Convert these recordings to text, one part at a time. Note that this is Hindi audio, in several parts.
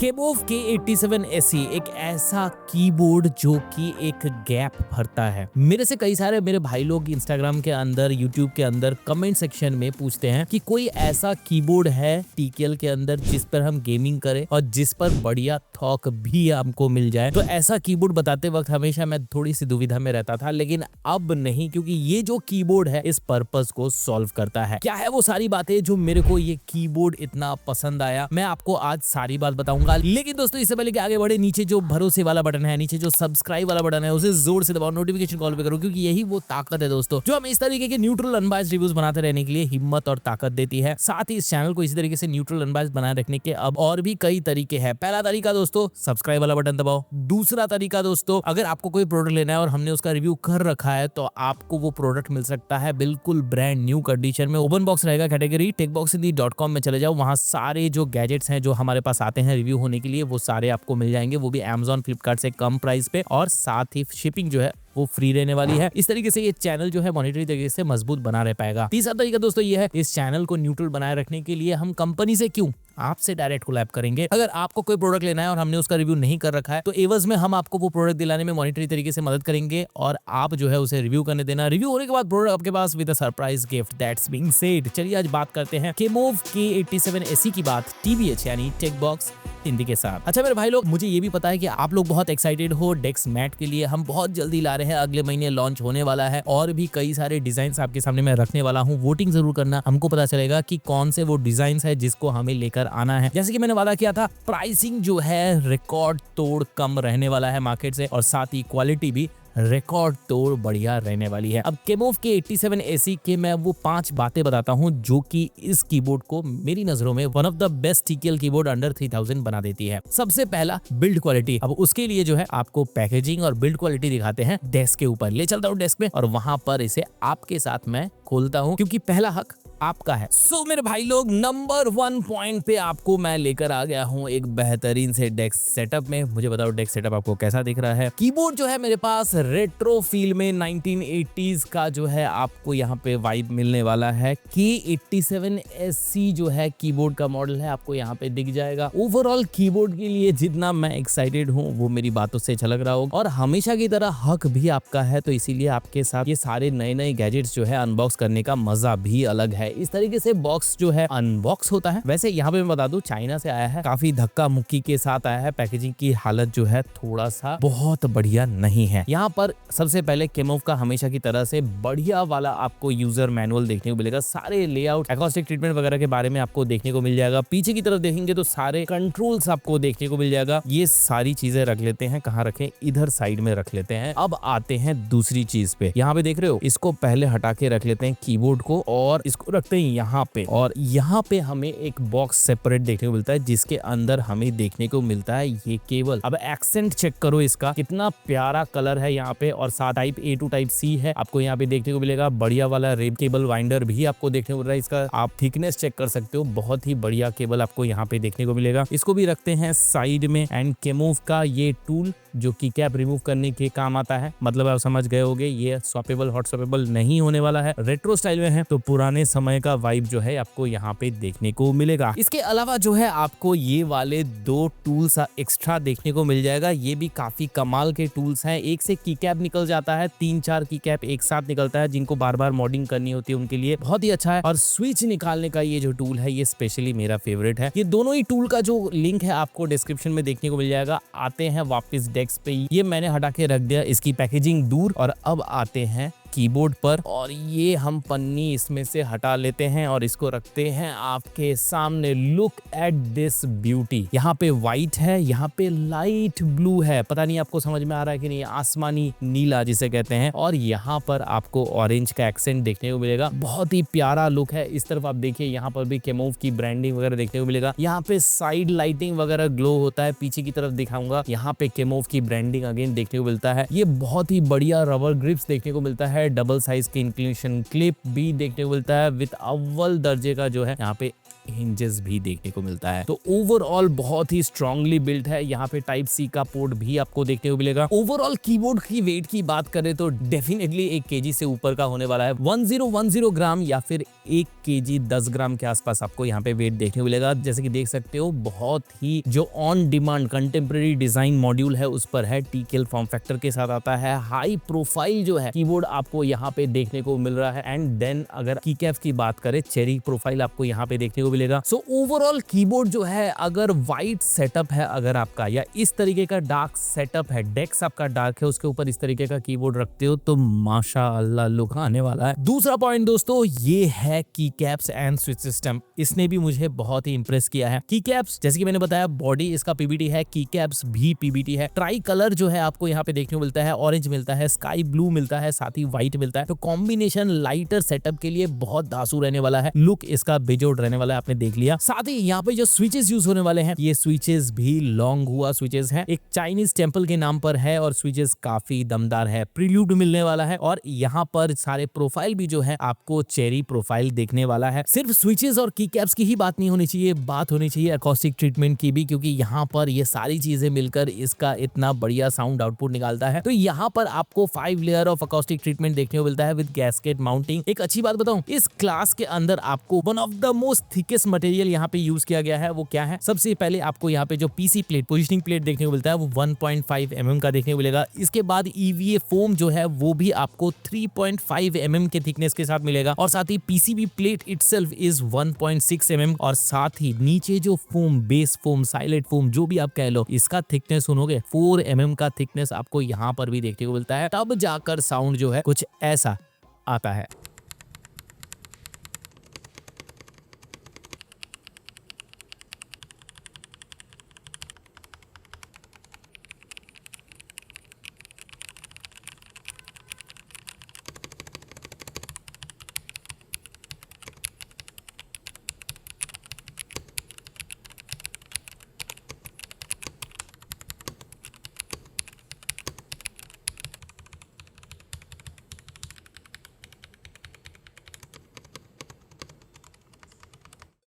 केमोव K87 SE एक ऐसा कीबोर्ड जो कि एक गैप भरता है। मेरे से कई सारे मेरे भाई लोग इंस्टाग्राम के अंदर, यूट्यूब के अंदर कमेंट सेक्शन में पूछते हैं कि कोई ऐसा कीबोर्ड है TKL के अंदर जिस पर हम गेमिंग करें और जिस पर बढ़िया थॉक भी हमको मिल जाए। तो ऐसा कीबोर्ड बताते वक्त हमेशा मैं थोड़ी सी दुविधा में रहता था, लेकिन अब नहीं, क्योंकि ये जो कीबोर्ड है इस पर्पस को सॉल्व करता है। क्या है वो सारी बातें जो मेरे को ये कीबोर्ड इतना पसंद आया, मैं आपको आज सारी बात बताऊंगा। लेकिन दोस्तों इससे पहले कि आगे बढ़े, नीचे जो भरोसे वाला बटन है, नीचे जो सब्सक्राइब वाला बटन है, उसे जोर से दबाओ, नोटिफिकेशन कॉल पे करो, क्योंकि यही वो ताकत है दोस्तों जो हमें इस तरीके के न्यूट्रल अनबायस्ड रिव्यूज बनाते रहने के लिए हिम्मत और ताकत देती है। साथ ही इस चैनल को इसी तरीके से न्यूट्रल अनबायस्ड बनाए रखने के अब और भी कई तरीके हैं। पहला तरीका दोस्तों, सब्सक्राइब वाला बटन दबाओ। दूसरा तरीका दोस्तों, अगर आपको कोई प्रोडक्ट लेना है और हमने उसका रिव्यू कर रखा है तो आपको वो प्रोडक्ट मिल सकता है बिल्कुल ब्रांड न्यू कंडीशन में। ओपन बॉक्स रहेगा कैटेगरी, techboxindie.com में चले जाओ, वहां सारे जो गैजेट्स हैं जो हमारे पास आते हैं रिव्यू होने के लिए वो सारे आपको मिल जाएंगे, वो भी Amazon, फ्लिपकार्ट से कम प्राइस पे, और साथ ही शिपिंग जो है वो फ्री रहने वाली है। इस तरीके से ये चैनल जो है मॉनिटरी तरीके से मजबूत बना रह पाएगा। तीसरा तरीका दोस्तों ये है, इस चैनल को न्यूट्रल बनाए रखने के लिए हम कंपनी से क्यों, आपसे डायरेक्ट कोलैब करेंगे। अगर आपको कोई प्रोडक्ट लेना है और हमने उसका रिव्यू नहीं कर रखा है तो एवज में हम आपको वो प्रोडक्ट दिलाने में मॉनिटरी तरीके से मदद करेंगे और आप जो है उसे रिव्यू करने देना। रिव्यू होने के बाद प्रोडक्ट आपके पास with a surprise gift. That's being said, चलिए आज बात करते हैं केमोव K87 SE की बात, TBH यानी टेकबॉक्स हिंदी के साथ। अच्छा मेरे भाई लोग, मुझे ये भी पता है कि आप लोग बहुत एक्साइटेड हो डेस्क मैट के लिए। हम बहुत जल्दी ला रहे हैं, अगले महीने लॉन्च होने वाला है और भी कई सारे डिजाइन आपके सामने मैं रखने वाला हूँ। वोटिंग जरूर करना, हमको पता चलेगा कि कौन से वो डिजाइन है जिसको हमें लेकर आना है। जैसे कि मैंने वादा किया था, प्राइसिंग जो है रिकॉर्ड तोड़ कम रहने वाला है मार्केट से, और साथ ही क्वालिटी भी रिकॉर्ड तोड़ बढ़िया रहने वाली है। अब केमोव K87 SE के मैं वो 5 बातें बताता हूं जो कि इस कीबोर्ड को मेरी नजरों में one of the best TKL keyboard under 3000 बना देती है। सबसे पहला, बिल्ड क्वालिटी। अब उसके लिए जो है आपको पैकेजिंग और बिल्ड क्वालिटी दिखाते हैं डेस्क के ऊपर। ले चलता हूँ डेस्क पे और वहां पर इसे आपके साथ मैं खोलता हूँ, क्योंकि पहला हक आपका है। सो मेरे भाई लोग, नंबर 1 पॉइंट पे आपको मैं लेकर आ गया हूँ एक बेहतरीन से डेस्क सेटअप में। मुझे बताओ डेस्क सेटअप आपको कैसा दिख रहा है। कीबोर्ड जो है मेरे पास रेट्रो फील में 1980s का जो है आपको यहाँ पे वाइब मिलने वाला है। K87 SE जो है कीबोर्ड का मॉडल है, आपको यहाँ पे दिख जाएगा। ओवरऑल कीबोर्ड के लिए जितना मैं एक्साइटेड हूँ वो मेरी बातों से झलक रहा होगा, और हमेशा की तरह हक भी आपका है, तो इसीलिए आपके साथ ये सारे नए नए गैजेट्स जो है अनबॉक्स करने का मजा भी अलग है। इस तरीके से बॉक्स जो है अनबॉक्स होता है। वैसे यहाँ पे मैं बता दूं, चाइना से आया है, काफी धक्का मुक्की के साथ आया है। पैकेजिंग की हालत जो है थोड़ा सा बहुत बढ़िया नहीं है। यहाँ पर सबसे पहले केमोव का हमेशा की तरह से बढ़िया वाला आपको यूजर मैनुअल देखने को मिलेगा। सारे लेआउट, एकॉस्टिक ट्रीटमेंट वगैरह के बारे में आपको देखने को मिल जाएगा। पीछे की तरफ देखेंगे तो सारे कंट्रोल्स आपको देखने को मिल जाएगा। ये सारी चीजें रख लेते हैं, कहाँ रखें, इधर साइड में रख लेते हैं। अब आते हैं दूसरी चीज पे। यहाँ पे देख रहे हो, इसको पहले हटा के रख लेते हैं कीबोर्ड को, और इसको रखते हैं यहाँ पे। और यहाँ पे हमें एक बॉक्स सेपरेट देखने को मिलता है जिसके अंदर हमें देखने को मिलता है ये केबल। अब एक्सेंट चेक करो इसका, कितना प्यारा कलर है यहाँ पे, और साथ type A to type C है आपको यहाँ पे देखने को मिलेगा। बढ़िया वाला रेब केबल वाइंडर भी आपको देखने को मिल रहा है। इसका आप थिकनेस चेक कर सकते हो, बहुत ही बढ़िया केबल आपको यहाँ पे देखने को मिलेगा। इसको भी रखते हैं साइड में। एंड केमोव का ये टूल जो की कैप रिमूव करने के काम आता है, मतलब आप समझ गए होंगे, ये स्वैपेबल, हॉट स्वैपेबल नहीं होने वाला है। रेट्रो स्टाइल में है तो पुराने समय का वाइब जो है आपको यहाँ पे देखने को मिलेगा। इसके अलावा जो है आपको ये वाले 2 टूल्स एक्स्ट्रा देखने को मिल जाएगा। ये भी काफी कमाल के टूल्स हैं। एक से की कैप निकल जाता है, 3-4 की कैप एक साथ निकलता है, जिनको बार बार मॉडिंग करनी होती है उनके लिए बहुत ही अच्छा है। और स्विच निकालने का ये जो टूल है ये स्पेशली मेरा फेवरेट है। ये दोनों ही टूल का जो लिंक है आपको डिस्क्रिप्शन में देखने को मिल जाएगा। आते हैं वापस डेस्क पे, ये मैंने हटा के रख दिया, इसकी पैकेजिंग दूर। और अब आते हैं कीबोर्ड पर, और ये हम पन्नी इसमें से हटा लेते हैं और इसको रखते हैं आपके सामने। Look at this beauty. यहाँ पे व्हाइट है, यहाँ पे लाइट ब्लू है, पता नहीं आपको समझ में आ रहा है कि नहीं, आसमानी नीला जिसे कहते हैं, और यहाँ पर आपको ऑरेंज का एक्सेंट देखने को मिलेगा। बहुत ही प्यारा लुक है। इस तरफ आप देखिए, यहाँ पर भी केमोव की ब्रांडिंग वगैरह देखने को मिलेगा। यहाँ पे साइड लाइटिंग वगैरह ग्लो होता है। पीछे की तरफ दिखाऊंगा, यहाँ पे केमोव की ब्रांडिंग अगेन देखने को मिलता है। ये बहुत ही बढ़िया रबर ग्रिप्स देखने को मिलता है। डबल साइज की इंक्लिनेशन क्लिप भी देखने को मिलता है विद अव्वल दर्जे का जो है यहाँ पे हिंजेस भी देखने को मिलता है। तो ओवरऑल बहुत ही स्ट्रांगली बिल्ट है। यहाँ पे टाइप सी का पोर्ट भी आपको देखने को मिलेगा। ओवरऑल कीबोर्ड की वेट की बात करें तो डेफिनेटली 1 केजी से ऊपर का होने वाला है। 1010 ग्राम या फिर 1 केजी 10 ग्राम के आसपास आपको यहाँ पे वेट देखने को मिलेगा। जैसे कि देख सकते हो बहुत ही जो on demand contemporary design module है उस पर है। टीकेल फॉर्म फैक्टर के साथ आता है। हाई प्रोफाइल जो है कीबोर्ड आपको यहाँ पे देखने को मिल रहा है। एंड देन अगर कीकैप्स की बात करें, चेरी प्रोफाइल आपको यहाँ पे देखने को मिलेगा। सो ओवरऑल कीबोर्ड जो है, अगर वाइट सेटअप है अगर आपका, या इस तरीके का डार्क सेटअप है, डेस्क आपका डार्क है, उसके ऊपर इस तरीके का कीबोर्ड रखते हो तो माशाअल्लाह लुक आने वाला है। दूसरा पॉइंट दोस्तों ये है कीकैप्स एंड स्विच सिस्टम। इसने भी मुझे बहुत ही इंप्रेस किया है। कीकैप्स जैसे कि मैंने बताया बॉडी इसका पीबीटी है, कीकैप्स भी पीबीटी है। ट्राई कलर जो है आपको यहाँ पे देखने को मिलता है, ऑरेंज मिलता है, स्काई ब्लू मिलता है, साथ ही व्हाइट मिलता है। तो कॉम्बिनेशन लाइटर सेटअप के लिए बहुत दासू रहने वाला है। लुक इसका बेजोड़ रहने वाला है, आपने देख लिया। साथ ही यहाँ पे जो स्विचेस यूज होने वाले हैं, ये स्विचेस भी लॉन्ग हुआ स्विचेस है। एक चाइनीज टेम्पल के नाम पर है और स्विचेस काफी दमदार है। प्रील्यूड मिलने वाला है और यहाँ पर सारे प्रोफाइल भी जो है आपको चेरी प्रोफाइल देखने वाला है। सिर्फ स्विचेस और कीकैप्स की ही बात नहीं होनी चाहिए, बात होनी चाहिए एकॉस्टिक ट्रीटमेंट की भी, क्योंकि यहाँ पर ये सारी चीजें मिलकर इसका इतना बढ़िया साउंड आउटपुट निकालता है। तो यहाँ पर आपको 5 लेयर ऑफ एकॉस्टिक ट्रीटमेंट देखने को मिलता है विद गैस्केट माउंटिंग। एक अच्छी बात बताऊं, इस क्लास के अंदर आपको one of the most thickest material यहाँ पे यूज किया गया है। वो क्या है? सबसे पहले आपको यहाँ पे जो पीसी प्लेट, पोजिशनिंग प्लेट देखने को मिलता है वो 1.5 mm का देखने को मिलेगा। इसके बाद ईवीए फोम जो है वो भी आपको 3.5 mm के थिकनेस के साथ मिलेगा और साथ ही PCB plate itself is 1.6 mm और साथ ही नीचे जो foam, base foam, silent foam जो भी आप कह लो, इसका थिकनेस सुनोगे 4 mm का थिकनेस आपको यहाँ पर भी देखने को मिलता है। तब जाकर साउंड जो है कुछ ऐसा आता है।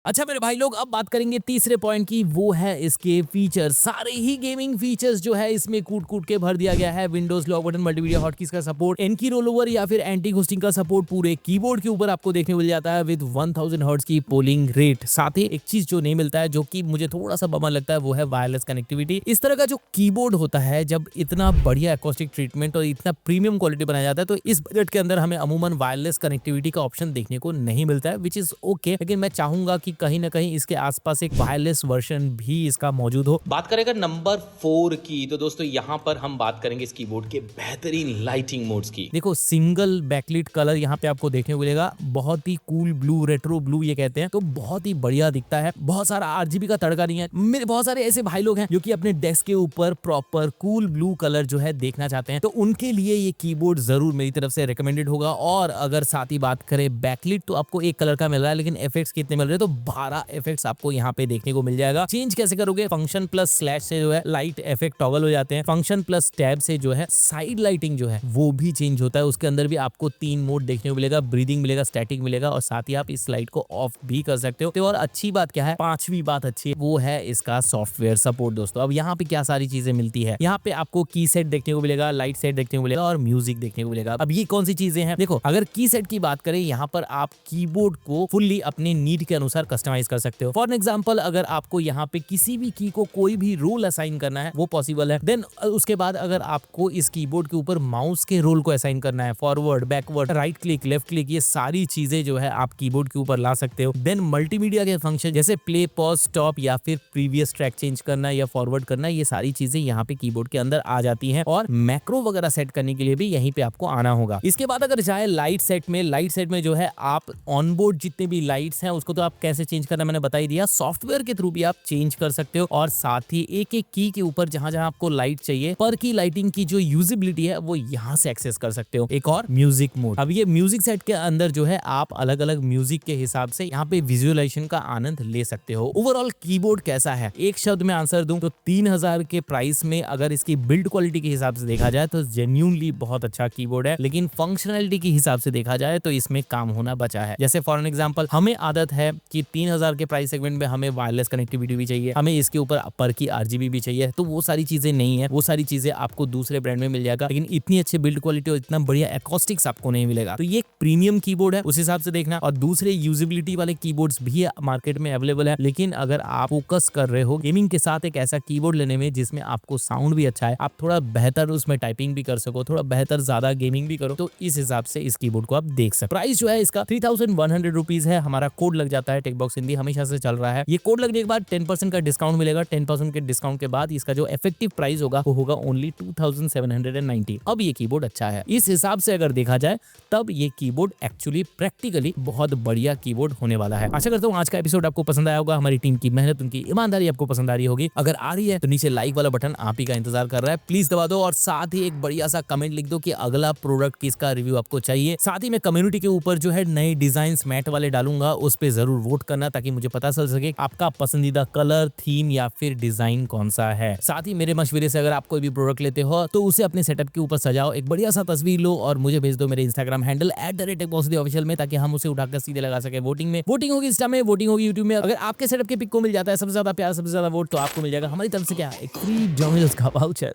अच्छा मेरे भाई लोग, अब बात करेंगे तीसरे पॉइंट की, वो है इसके फीचर। सारे ही गेमिंग फीचर्स जो है इसमें कूट कूट के भर दिया गया है। Windows lock button, multimedia hotkeys का सपोर्ट, एनकी रोल ओवर या फिर एंटी घोस्टिंग का सपोर्ट पूरे कीबोर्ड के ऊपर आपको देखने को मिल जाता है विद 1000 हर्ट्ज की पोलिंग रेट। साथ ही एक चीज जो नहीं मिलता है, जो कि मुझे थोड़ा सा बमा लगता है, वो है वायरलेस कनेक्टिविटी। इस तरह का जो कीबोर्ड होता है, जब इतना बढ़िया एकॉस्टिक ट्रीटमेंट और इतना प्रीमियम क्वालिटी बनाया जाता है, तो इस बजट के अंदर हमें अमूमन वायरलेस कनेक्टिविटी का ऑप्शन देखने को नहीं मिलता है, विच इज ओके। लेकिन मैं चाहूंगा कि कहीं ना कहीं इसके आसपास एक वायरलेस वर्जन भी इसका मौजूद हो। बात करें अगर नंबर 4 की, तो दोस्तों यहाँ पर हम बात करेंगे इस कीबोर्ड के बेहतरीन लाइटिंग मोड्स की। देखो सिंगल बैकलिट कलर यहाँ पे आपको देखने को मिलेगा, बहुत ही कूल ब्लू, रेट्रो ब्लू ये कहते हैं, तो बहुत ही बढ़िया दिखता है। बहुत सारा आरजीबी का तड़का नहीं है। मेरे बहुत सारे ऐसे भाई लोग हैं जो कि अपने डेस्क के ऊपर प्रॉपर कूल ब्लू कलर जो है देखना चाहते हैं, तो उनके लिए ये कीबोर्ड जरूर मेरी तरफ से रिकमेंडेड होगा। और अगर साथ ही बात करें बैकलिट, तो आपको एक कलर का मिल रहा है, लेकिन इफेक्ट्स कितने मिल रहे हैं? तो 12 इफेक्ट्स आपको यहाँ पे देखने को मिल जाएगा। चेंज कैसे करोगे? फंक्शन प्लस स्लैश से जो है लाइट इफेक्ट टॉगल हो जाते हैं। फंक्शन प्लस टैब से जो है साइड लाइटिंग जो है वो भी चेंज होता है। उसके अंदर भी आपको 3 मोड देखने को मिलेगा, ब्रीदिंग मिलेगा, स्टैटिक मिलेगा और साथ ही आप इस लाइट को ऑफ भी कर सकते हो। तो और अच्छी बात क्या है, 5वीं बात अच्छी है, वो है इसका सॉफ्टवेयर सपोर्ट दोस्तों। अब यहाँ पे क्या सारी चीजें मिलती है, यहाँ पे आपको की सेट देखने को मिलेगा, लाइट सेट देखने को मिलेगा और म्यूजिक देखने को मिलेगा। अब ये कौन सी चीजें हैं? देखो अगर की सेट की बात करें, यहाँ पर आप कीबोर्ड को फुल्ली अपने नीड के अनुसार कस्टमाइज कर सकते हो। फॉर एग्जाम्पल अगर आपको यहाँ पे किसी भी की को कोई भी रोल असाइन करना है, वो पॉसिबल है। देन उसके बाद अगर आपको इस कीबोर्ड के ऊपर माउस के रोल को असाइन करना है, forward, backward, right click, left click, ये सारी चीजें जो है आप कीबोर्ड के ऊपर ला सकते हो। देन मल्टीमीडिया के फंक्शन जैसे प्ले, पॉज, स्टॉप या फिर प्रीवियस ट्रैक चेंज करना या फॉरवर्ड करना, ये सारी चीजें यहाँ पे कीबोर्ड के अंदर आ जाती हैं। और मैक्रो वगैरह सेट करने के लिए भी यहीं पे आपको आना होगा। इसके बाद अगर जाए लाइट सेट में जो है आप ऑनबोर्ड जितने भी लाइट्स हैं उसको तो आप कैसे चेंज करना मैंने बता ही दिया। सॉफ्टवेयर के थ्रू भी आप चेंज कर सकते हो और साथ ही एक एक की के ऊपर जहां जहां आपको लाइट चाहिए, पर की लाइटिंग की जो यूजिबिलिटी है वो यहां से एक्सेस कर सकते हो। एक और म्यूजिक मोड। अब ये म्यूजिक सेट के अंदर जो है आप अलग अलग म्यूजिक के हिसाब से यहाँ पे विजुअलाइजेशन का आनंद ले सकते हो। ओवरऑल कीबोर्ड कैसा है, एक शब्द में आंसर दूं तो 3000 के प्राइस में अगर इसकी बिल्ड क्वालिटी के हिसाब से देखा जाए तो जेन्युइनली बहुत अच्छा कीबोर्ड है, लेकिन फंक्शनैलिटी के हिसाब से देखा जाए तो इसमें काम होना बचा है। जैसे फॉर एग्जांपल हमें आदत है कि 3000 के प्राइस सेगमेंट में हमें वायरलेस कनेक्टिविटी भी चाहिए, हमें इसके ऊपर अपर की RGB भी चाहिए, तो वो सारी चीजें नहीं है। वो सारी चीजें आपको दूसरे ब्रांड में मिल जाएगा, लेकिन इतनी अच्छी बिल्ड क्वालिटी और इतना बढ़िया एकॉस्टिक्स आपको नहीं मिलेगा। तो ये एक प्रीमियम कीबोर्ड है उस हिसाब से देखना। और दूसरे यूजिबिलिटी वाले कीबोर्ड्स भी मार्केट में अवेलेबल है, लेकिन अगर आप फोकस कर रहे हो गेमिंग के साथ एक ऐसा कीबोर्ड लेने में जिसमें आपको साउंड भी अच्छा है, आप थोड़ा बेहतर उसमें टाइपिंग भी कर सको, थोड़ा बेहतर ज्यादा गेमिंग भी करो, तो इस हिसाब से इस कीबोर्ड को आप देख सकते। प्राइस जो है इसका 3100 रुपीज है। हमारा कोड लग जाता है, टेकबॉक्स हिंदी हमेशा से चल रहा है। ये कोड लगने के बाद 10% का डिस्काउंट मिलेगा। 10% के डिस्काउंट के बाद इसका जो इफेक्टिव प्राइस होगा वो होगा ओनली 2790। अब ये कीबोर्ड अच्छा है, इस हिसाब से अगर देखा जाए तब ये कीबोर्ड एक्चुअली प्रैक्टिकली बहुत बढ़िया कीबोर्ड होने वाला है। आशा करता हूँ आज का एपिसोड आपको पसंद आया होगा। हमारी टीम की मेहनत, उनकी ईमानदारी आपको पसंद आ रही होगी। अगर आ रही है तो नीचे लाइक वाला बटन आप ही का इंतजार कर रहा है, प्लीज दबा दो। और साथ ही एक बढ़िया सा कमेंट लिख दो कि अगला प्रोडक्ट किसका रिव्यू आपको चाहिए। साथ ही मैं कम्युनिटी के ऊपर जो है नए डिजाइन मैट वाले डालूंगा, उस पे जरूर वोट करना ताकि मुझे पता चल सके आपका पसंदीदा कलर, थीम या फिर डिजाइन कौन सा है। साथ ही मेरे मशवरे से अगर आप कोई भी प्रोडक्ट लेते हो तो उसे अपने सेटअप के ऊपर सजाओ, एक बढ़िया सा तस्वीर लो और मुझे भेज दो मेरे इंस्टाग्राम हैंडल @techbossofficial में, ताकि हम उसे उठाकर सीधे लगा सके वोटिंग में। वोटिंग होगी इंस्टा में, वोटिंग होगी यूट्यूब में। अगर आपके सेटअप के पिक को मिल जाता है सबसे ज्यादा प्यार, सबसे ज्यादा वोट, तो आपको मिल जाएगा हमारी तरफ से क्या, एक फ्री डोमिनोज का वाउचर।